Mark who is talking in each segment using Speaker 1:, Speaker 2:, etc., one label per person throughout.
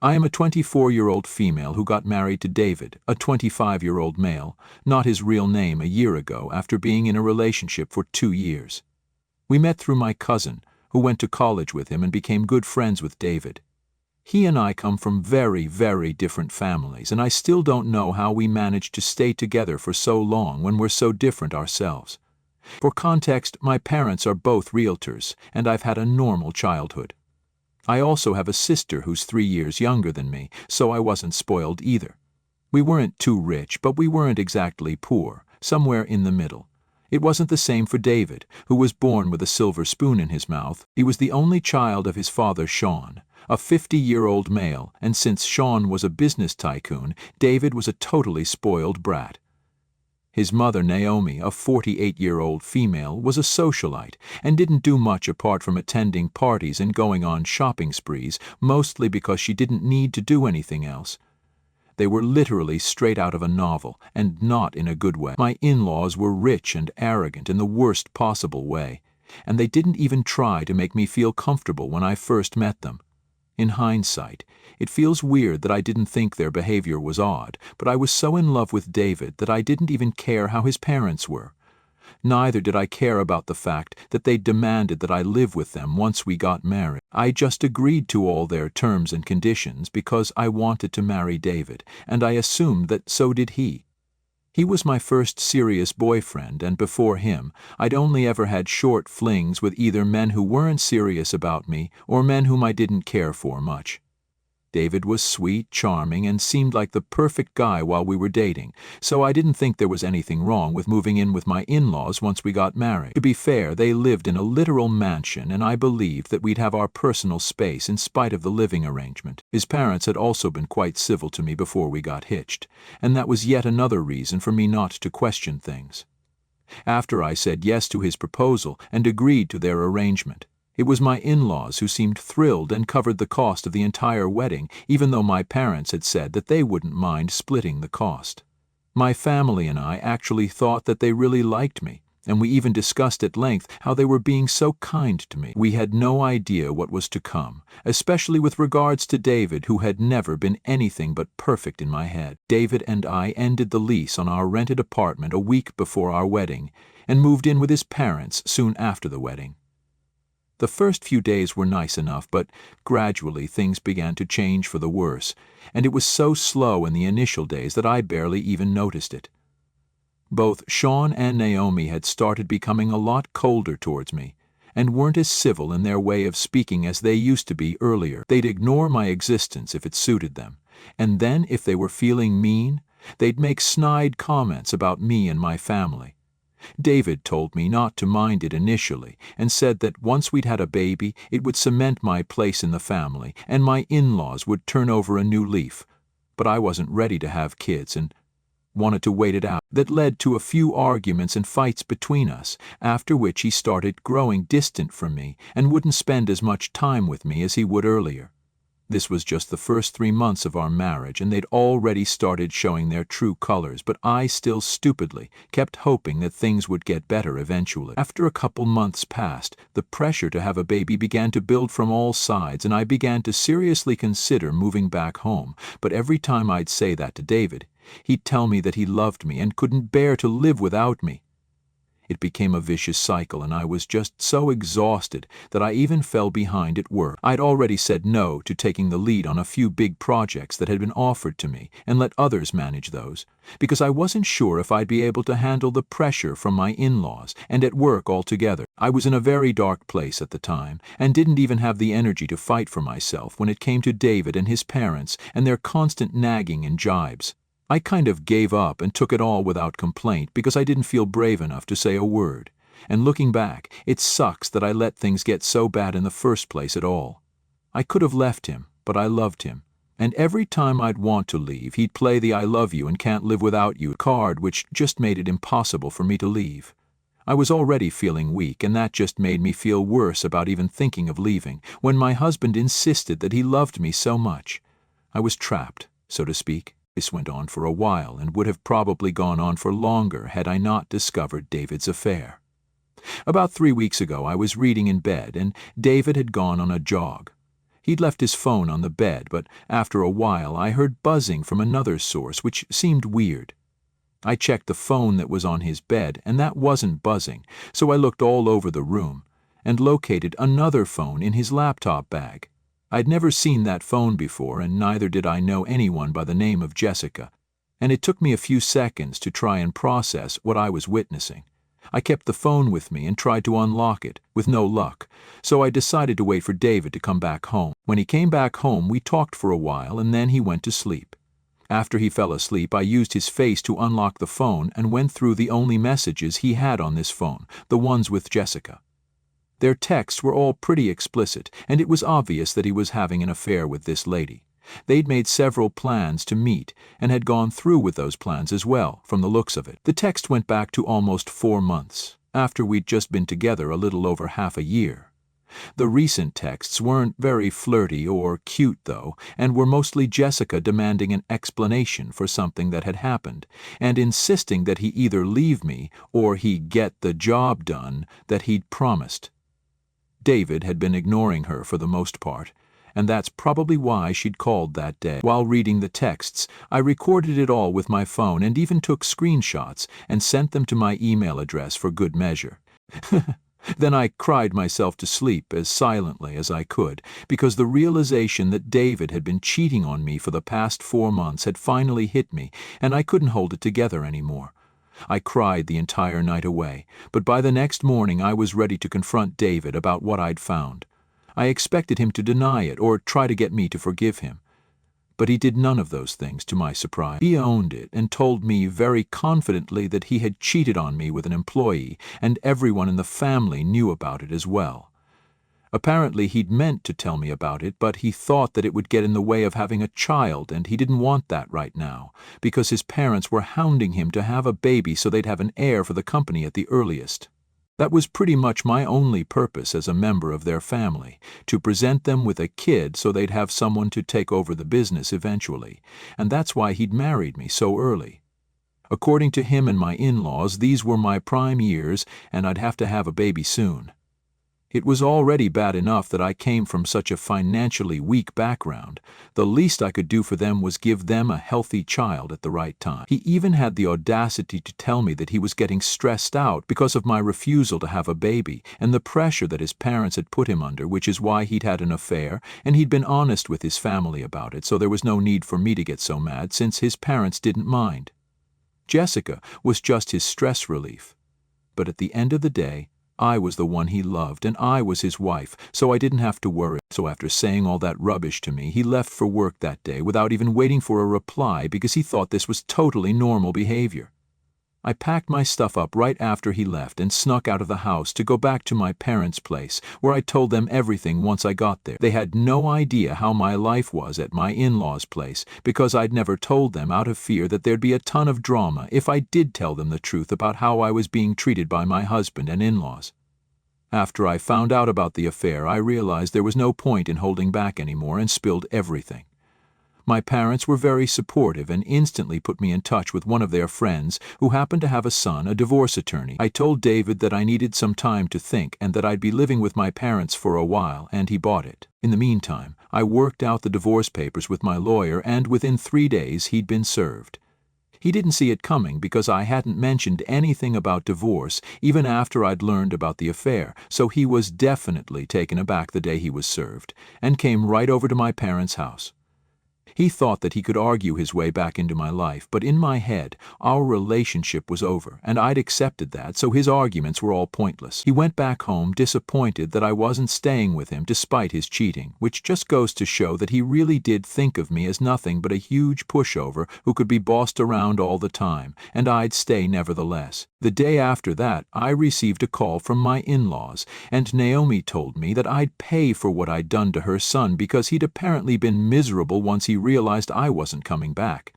Speaker 1: I am a 24-year-old female who got married to David, a 25-year-old male, not his real name, a year ago after being in a relationship for 2 years. We met through my cousin, who went to college with him and became good friends with David. He and I come from very, very different families, and I still don't know how we managed to stay together for so long when we're so different ourselves. For context, my parents are both realtors, and I've had a normal childhood. I also have a sister who's 3 years younger than me, so I wasn't spoiled either. We weren't too rich, but we weren't exactly poor, somewhere in the middle. It wasn't the same for David, who was born with a silver spoon in his mouth. He was the only child of his father Sean, a 50-year-old male, and since Sean was a business tycoon, David was a totally spoiled brat. His mother, Naomi, a 48-year-old female, was a socialite and didn't do much apart from attending parties and going on shopping sprees, mostly because she didn't need to do anything else. They were literally straight out of a novel, and not in a good way. My in-laws were rich and arrogant in the worst possible way, and they didn't even try to make me feel comfortable when I first met them. In hindsight, it feels weird that I didn't think their behavior was odd, but I was so in love with David that I didn't even care how his parents were. Neither did I care about the fact that they demanded that I live with them once we got married. I just agreed to all their terms and conditions because I wanted to marry David, and I assumed that so did he. He was my first serious boyfriend, and before him, I'd only ever had short flings with either men who weren't serious about me or men whom I didn't care for much. David was sweet, charming, and seemed like the perfect guy while we were dating, so I didn't think there was anything wrong with moving in with my in-laws once we got married. To be fair, they lived in a literal mansion, and I believed that we'd have our personal space in spite of the living arrangement. His parents had also been quite civil to me before we got hitched, and that was yet another reason for me not to question things. After I said yes to his proposal and agreed to their arrangement, it was my in-laws who seemed thrilled and covered the cost of the entire wedding, even though my parents had said that they wouldn't mind splitting the cost. My family and I actually thought that they really liked me, and we even discussed at length how they were being so kind to me. We had no idea what was to come, especially with regards to David, who had never been anything but perfect in my head. David and I ended the lease on our rented apartment a week before our wedding, and moved in with his parents soon after the wedding. The first few days were nice enough, but gradually things began to change for the worse, and it was so slow in the initial days that I barely even noticed it. Both Sean and Naomi had started becoming a lot colder towards me, and weren't as civil in their way of speaking as they used to be earlier. They'd ignore my existence if it suited them, and then if they were feeling mean, they'd make snide comments about me and my family. David told me not to mind it initially, and said that once we'd had a baby, it would cement my place in the family, and my in-laws would turn over a new leaf. But I wasn't ready to have kids and wanted to wait it out. That led to a few arguments and fights between us, after which he started growing distant from me and wouldn't spend as much time with me as he would earlier. This was just the first 3 months of our marriage, and they'd already started showing their true colors, but I still stupidly kept hoping that things would get better eventually. After a couple months passed, the pressure to have a baby began to build from all sides, and I began to seriously consider moving back home. But every time I'd say that to David, he'd tell me that he loved me and couldn't bear to live without me. It became a vicious cycle, and I was just so exhausted that I even fell behind at work. I'd already said no to taking the lead on a few big projects that had been offered to me and let others manage those, because I wasn't sure if I'd be able to handle the pressure from my in-laws and at work altogether. I was in a very dark place at the time and didn't even have the energy to fight for myself when it came to David and his parents and their constant nagging and jibes. I kind of gave up and took it all without complaint because I didn't feel brave enough to say a word. And looking back, it sucks that I let things get so bad in the first place at all. I could have left him, but I loved him. And every time I'd want to leave, he'd play the "I love you and can't live without you" card, which just made it impossible for me to leave. I was already feeling weak, and that just made me feel worse about even thinking of leaving, when my husband insisted that he loved me so much. I was trapped, so to speak. This went on for a while and would have probably gone on for longer had I not discovered David's affair. About 3 weeks ago I was reading in bed, and David had gone on a jog. He'd left his phone on the bed, but after a while I heard buzzing from another source, which seemed weird. I checked the phone that was on his bed, and that wasn't buzzing, so I looked all over the room and located another phone in his laptop bag. I'd never seen that phone before, and neither did I know anyone by the name of Jessica, and it took me a few seconds to try and process what I was witnessing. I kept the phone with me and tried to unlock it, with no luck, so I decided to wait for David to come back home. When he came back home, we talked for a while, and then he went to sleep. After he fell asleep, I used his face to unlock the phone and went through the only messages he had on this phone, the ones with Jessica. Their texts were all pretty explicit, and it was obvious that he was having an affair with this lady. They'd made several plans to meet, and had gone through with those plans as well, from the looks of it. The text went back to almost 4 months, after we'd just been together a little over half a year. The recent texts weren't very flirty or cute, though, and were mostly Jessica demanding an explanation for something that had happened, and insisting that he either leave me or he get the job done that he'd promised. David had been ignoring her for the most part, and that's probably why she'd called that day. While reading the texts, I recorded it all with my phone and even took screenshots and sent them to my email address for good measure. Then I cried myself to sleep as silently as I could, because the realization that David had been cheating on me for the past 4 months had finally hit me, and I couldn't hold it together anymore. I cried the entire night away, but by the next morning I was ready to confront David about what I'd found. I expected him to deny it or try to get me to forgive him. But he did none of those things, to my surprise. He owned it and told me very confidently that he had cheated on me with an employee, and everyone in the family knew about it as well. Apparently he'd meant to tell me about it, but he thought that it would get in the way of having a child, and he didn't want that right now, because his parents were hounding him to have a baby so they'd have an heir for the company at the earliest. That was pretty much my only purpose as a member of their family, to present them with a kid so they'd have someone to take over the business eventually, and that's why he'd married me so early. According to him and my in-laws, these were my prime years, and I'd have to have a baby soon. It was already bad enough that I came from such a financially weak background. The least I could do for them was give them a healthy child at the right time. He even had the audacity to tell me that he was getting stressed out because of my refusal to have a baby and the pressure that his parents had put him under, which is why he'd had an affair, and he'd been honest with his family about it, so there was no need for me to get so mad since his parents didn't mind. Jessica was just his stress relief. But at the end of the day, I was the one he loved, and I was his wife, so I didn't have to worry. So after saying all that rubbish to me, he left for work that day without even waiting for a reply because he thought this was totally normal behavior. I packed my stuff up right after he left and snuck out of the house to go back to my parents' place, where I told them everything once I got there. They had no idea how my life was at my in-laws' place because I'd never told them out of fear that there'd be a ton of drama if I did tell them the truth about how I was being treated by my husband and in-laws. After I found out about the affair, I realized there was no point in holding back anymore and spilled everything. My parents were very supportive and instantly put me in touch with one of their friends who happened to have a son, a divorce attorney. I told David that I needed some time to think and that I'd be living with my parents for a while, and he bought it. In the meantime, I worked out the divorce papers with my lawyer, and within 3 days he'd been served. He didn't see it coming because I hadn't mentioned anything about divorce even after I'd learned about the affair, so he was definitely taken aback the day he was served, and came right over to my parents' house. He thought that he could argue his way back into my life, but in my head, our relationship was over, and I'd accepted that, so his arguments were all pointless. He went back home disappointed that I wasn't staying with him despite his cheating, which just goes to show that he really did think of me as nothing but a huge pushover who could be bossed around all the time, and I'd stay nevertheless. The day after that, I received a call from my in-laws, and Naomi told me that I'd pay for what I'd done to her son because he'd apparently been miserable once he realized I wasn't coming back.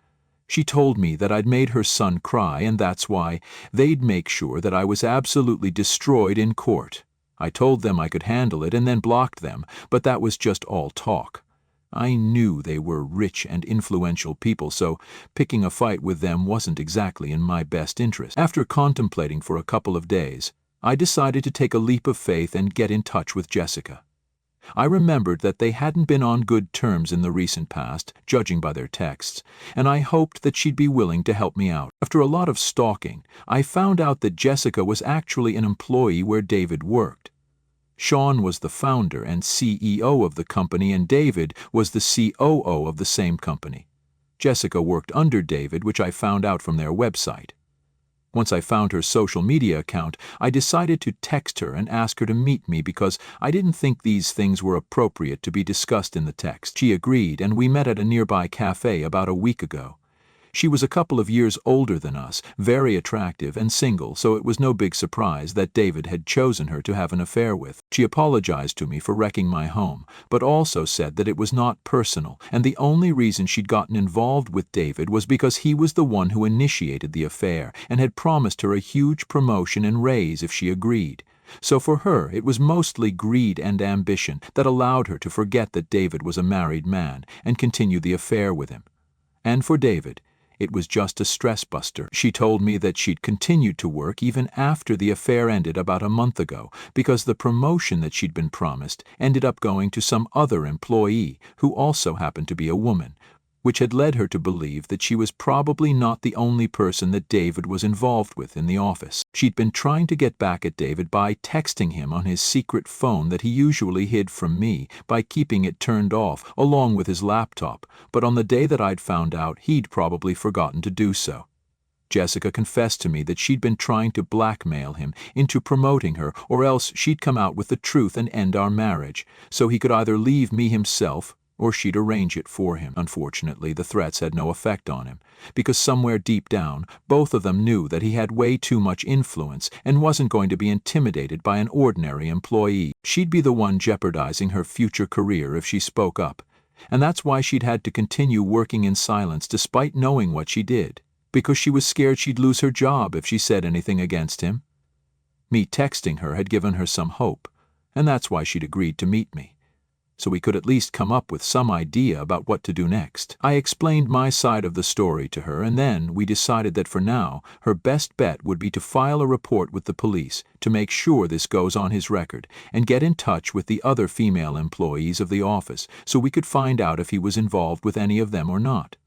Speaker 1: She told me that I'd made her son cry, and that's why they'd make sure that I was absolutely destroyed in court. I told them I could handle it and then blocked them, but that was just all talk. I knew they were rich and influential people, so picking a fight with them wasn't exactly in my best interest. After contemplating for a couple of days, I decided to take a leap of faith and get in touch with Jessica. I remembered that they hadn't been on good terms in the recent past, judging by their texts, and I hoped that she'd be willing to help me out. After a lot of stalking, I found out that Jessica was actually an employee where David worked. Sean was the founder and CEO of the company, and David was the COO of the same company. Jessica worked under David, which I found out from their website. Once I found her social media account, I decided to text her and ask her to meet me because I didn't think these things were appropriate to be discussed in the text. She agreed, and we met at a nearby cafe about a week ago. She was a couple of years older than us, very attractive and single, so it was no big surprise that David had chosen her to have an affair with. She apologized to me for wrecking my home, but also said that it was not personal, and the only reason she'd gotten involved with David was because he was the one who initiated the affair and had promised her a huge promotion and raise if she agreed. So for her, it was mostly greed and ambition that allowed her to forget that David was a married man and continue the affair with him. And for David, it was just a stress buster. She told me that she'd continued to work even after the affair ended about a month ago because the promotion that she'd been promised ended up going to some other employee who also happened to be a woman, which had led her to believe that she was probably not the only person that David was involved with in the office. She'd been trying to get back at David by texting him on his secret phone that he usually hid from me by keeping it turned off along with his laptop, but on the day that I'd found out, he'd probably forgotten to do so. Jessica confessed to me that she'd been trying to blackmail him into promoting her, or else she'd come out with the truth and end our marriage, so he could either leave me himself or she'd arrange it for him. Unfortunately, the threats had no effect on him, because somewhere deep down, both of them knew that he had way too much influence and wasn't going to be intimidated by an ordinary employee. She'd be the one jeopardizing her future career if she spoke up, and that's why she'd had to continue working in silence despite knowing what she did, because she was scared she'd lose her job if she said anything against him. Me texting her had given her some hope, and that's why she'd agreed to meet me, so we could at least come up with some idea about what to do next. I explained my side of the story to her, and then we decided that for now, her best bet would be to file a report with the police to make sure this goes on his record and get in touch with the other female employees of the office so we could find out if he was involved with any of them or not.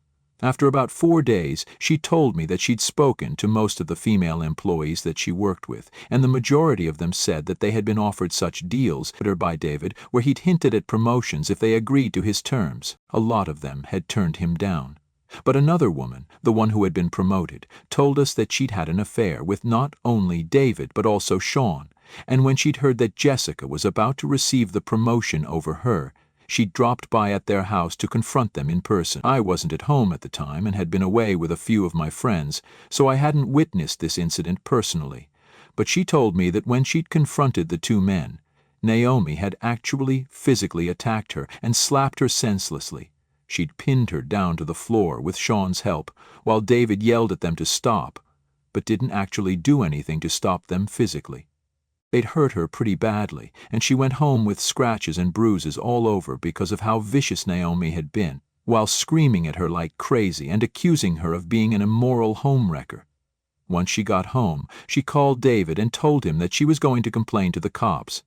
Speaker 1: After about 4 days, she told me that she'd spoken to most of the female employees that she worked with, and the majority of them said that they had been offered such deals by David where he'd hinted at promotions if they agreed to his terms. A lot of them had turned him down. But another woman, the one who had been promoted, told us that she'd had an affair with not only David but also Sean, and when she'd heard that Jessica was about to receive the promotion over her, she dropped by at their house to confront them in person. I wasn't at home at the time and had been away with a few of my friends, so I hadn't witnessed this incident personally. But she told me that when she'd confronted the two men, Naomi had actually physically attacked her and slapped her senselessly. She'd pinned her down to the floor with Sean's help, while David yelled at them to stop, but didn't actually do anything to stop them physically. They'd hurt her pretty badly, and she went home with scratches and bruises all over because of how vicious Naomi had been, while screaming at her like crazy and accusing her of being an immoral homewrecker. Once she got home, she called David and told him that she was going to complain to the cops.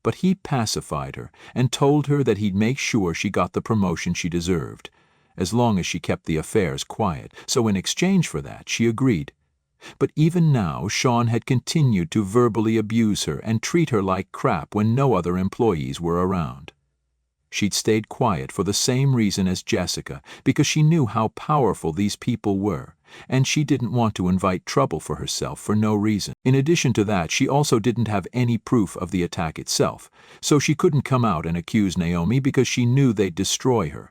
Speaker 1: But he pacified her and told her that he'd make sure she got the promotion she deserved, as long as she kept the affairs quiet, so in exchange for that, she agreed. But even now, Sean had continued to verbally abuse her and treat her like crap when no other employees were around. She'd stayed quiet for the same reason as Jessica, because she knew how powerful these people were, and she didn't want to invite trouble for herself for no reason. In addition to that, she also didn't have any proof of the attack itself, so she couldn't come out and accuse Naomi because she knew they'd destroy her.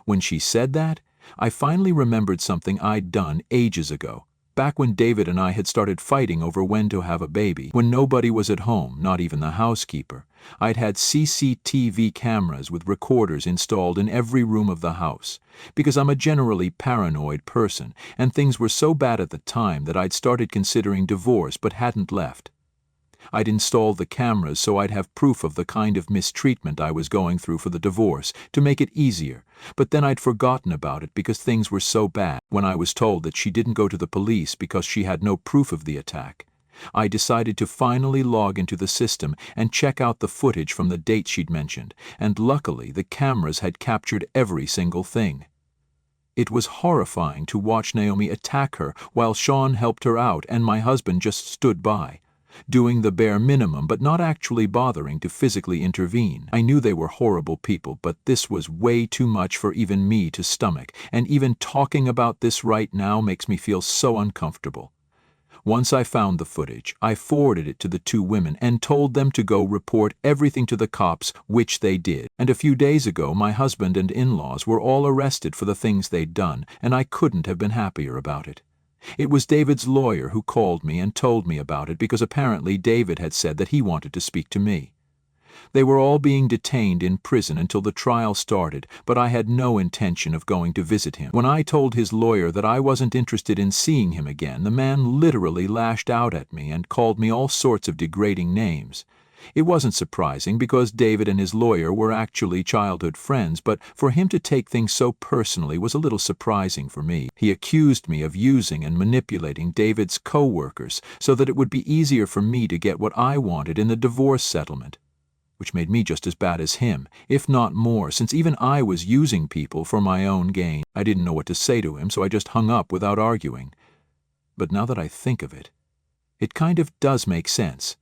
Speaker 1: When she said that, I finally remembered something I'd done ages ago, back when David and I had started fighting over when to have a baby. When nobody was at home, not even the housekeeper, I'd had CCTV cameras with recorders installed in every room of the house, because I'm a generally paranoid person, and things were so bad at the time that I'd started considering divorce but hadn't left. I'd installed the cameras so I'd have proof of the kind of mistreatment I was going through for the divorce to make it easier, but then I'd forgotten about it because things were so bad. When I was told that she didn't go to the police because she had no proof of the attack, I decided to finally log into the system and check out the footage from the date she'd mentioned, and luckily the cameras had captured every single thing. It was horrifying to watch Naomi attack her while Sean helped her out and my husband just stood by, doing the bare minimum but not actually bothering to physically intervene. I knew they were horrible people, but this was way too much for even me to stomach, and even talking about this right now makes me feel so uncomfortable. Once I found the footage, I forwarded it to the two women and told them to go report everything to the cops, which they did. And a few days ago, my husband and in-laws were all arrested for the things they'd done, and I couldn't have been happier about it. It was David's lawyer who called me and told me about it because apparently David had said that he wanted to speak to me. They were all being detained in prison until the trial started, but I had no intention of going to visit him. When I told his lawyer that I wasn't interested in seeing him again, the man literally lashed out at me and called me all sorts of degrading names. It wasn't surprising because David and his lawyer were actually childhood friends, but for him to take things so personally was a little surprising for me. He accused me of using and manipulating David's co-workers so that it would be easier for me to get what I wanted in the divorce settlement, which made me just as bad as him, if not more, since even I was using people for my own gain. I didn't know what to say to him, so I just hung up without arguing. But now that I think of it, it kind of does make sense.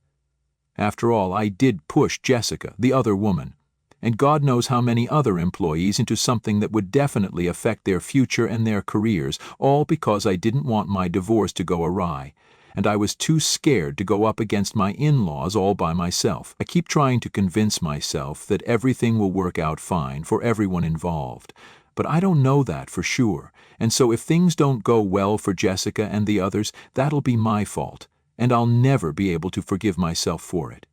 Speaker 1: After all, I did push Jessica, the other woman, and God knows how many other employees into something that would definitely affect their future and their careers, all because I didn't want my divorce to go awry, and I was too scared to go up against my in-laws all by myself. I keep trying to convince myself that everything will work out fine for everyone involved, but I don't know that for sure, and so if things don't go well for Jessica and the others, that'll be my fault, and I'll never be able to forgive myself for it.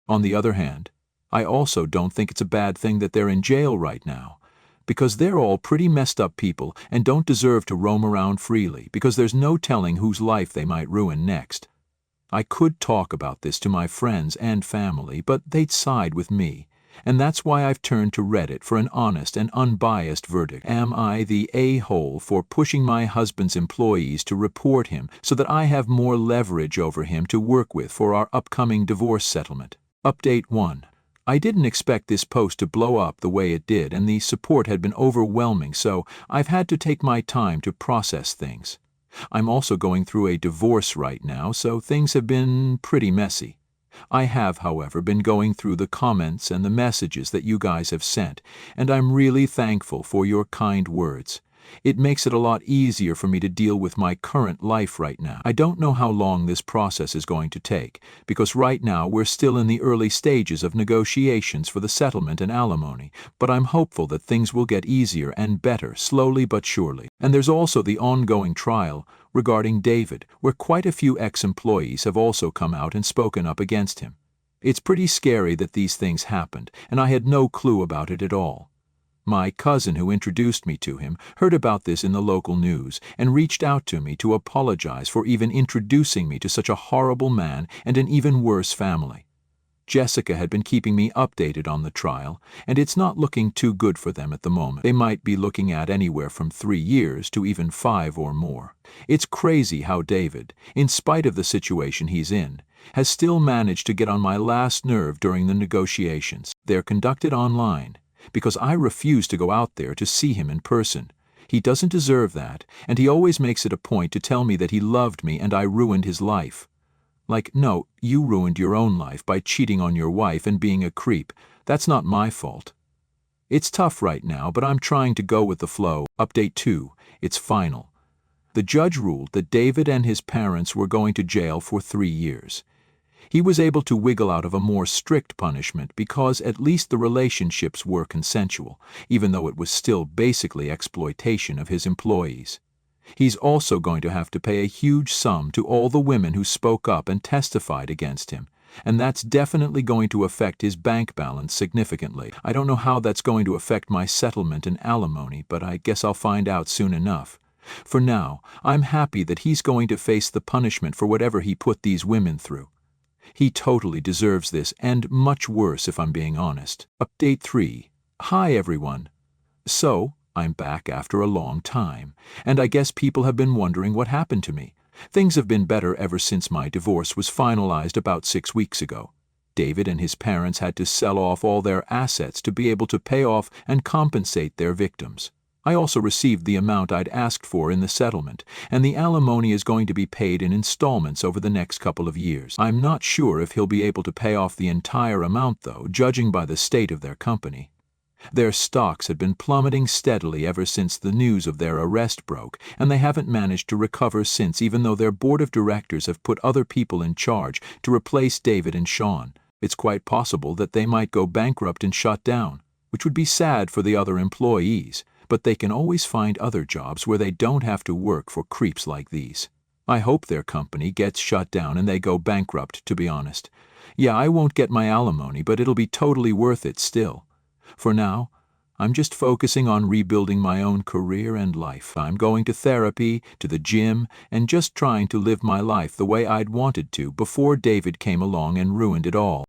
Speaker 1: On the other hand, I also don't think it's a bad thing that they're in jail right now, because they're all pretty messed up people and don't deserve to roam around freely because there's no telling whose life they might ruin next. I could talk about this to my friends and family, but they'd side with me, and that's why I've turned to Reddit for an honest and unbiased verdict. Am I the a-hole for pushing my husband's employees to report him so that I have more leverage over him to work with for our upcoming divorce settlement? Update 1. I didn't expect this post to blow up the way it did, and the support had been overwhelming, so I've had to take my time to process things. I'm also going through a divorce right now, so things have been pretty messy. I have, however, been going through the comments and the messages that you guys have sent, and I'm really thankful for your kind words. It makes it a lot easier for me to deal with my current life right now. I don't know how long this process is going to take, because right now we're still in the early stages of negotiations for the settlement and alimony, but I'm hopeful that things will get easier and better slowly but surely. And there's also the ongoing trial regarding David, where quite a few ex-employees have also come out and spoken up against him. It's pretty scary that these things happened, and I had no clue about it at all. My cousin who introduced me to him heard about this in the local news and reached out to me to apologize for even introducing me to such a horrible man and an even worse family. Jessica had been keeping me updated on the trial, and it's not looking too good for them at the moment. They might be looking at anywhere from 3 years to even 5 or more. It's crazy how David, in spite of the situation he's in, has still managed to get on my last nerve during the negotiations. They're conducted online, because I refuse to go out there to see him in person. He doesn't deserve that, and he always makes it a point to tell me that he loved me and I ruined his life. Like, no, you ruined your own life by cheating on your wife and being a creep. That's not my fault. It's tough right now, but I'm trying to go with the flow. Update 2. It's final. The judge ruled that David and his parents were going to jail for 3 years. He was able to wiggle out of a more strict punishment because at least the relationships were consensual, even though it was still basically exploitation of his employees. He's also going to have to pay a huge sum to all the women who spoke up and testified against him, and that's definitely going to affect his bank balance significantly. I don't know how that's going to affect my settlement and alimony, but I guess I'll find out soon enough. For now, I'm happy that he's going to face the punishment for whatever he put these women through. He totally deserves this, and much worse if I'm being honest. Update 3. Hi everyone. So, I'm back after a long time, and I guess people have been wondering what happened to me. Things have been better ever since my divorce was finalized about 6 weeks ago. David and his parents had to sell off all their assets to be able to pay off and compensate their victims. I also received the amount I'd asked for in the settlement, and the alimony is going to be paid in installments over the next couple of years. I'm not sure if he'll be able to pay off the entire amount, though, judging by the state of their company. Their stocks had been plummeting steadily ever since the news of their arrest broke, and they haven't managed to recover since, even though their board of directors have put other people in charge to replace David and Sean. It's quite possible that they might go bankrupt and shut down, which would be sad for the other employees, but they can always find other jobs where they don't have to work for creeps like these. I hope their company gets shut down and they go bankrupt, to be honest. Yeah, I won't get my alimony, but it'll be totally worth it still. For now, I'm just focusing on rebuilding my own career and life. I'm going to therapy, to the gym, and just trying to live my life the way I'd wanted to before David came along and ruined it all.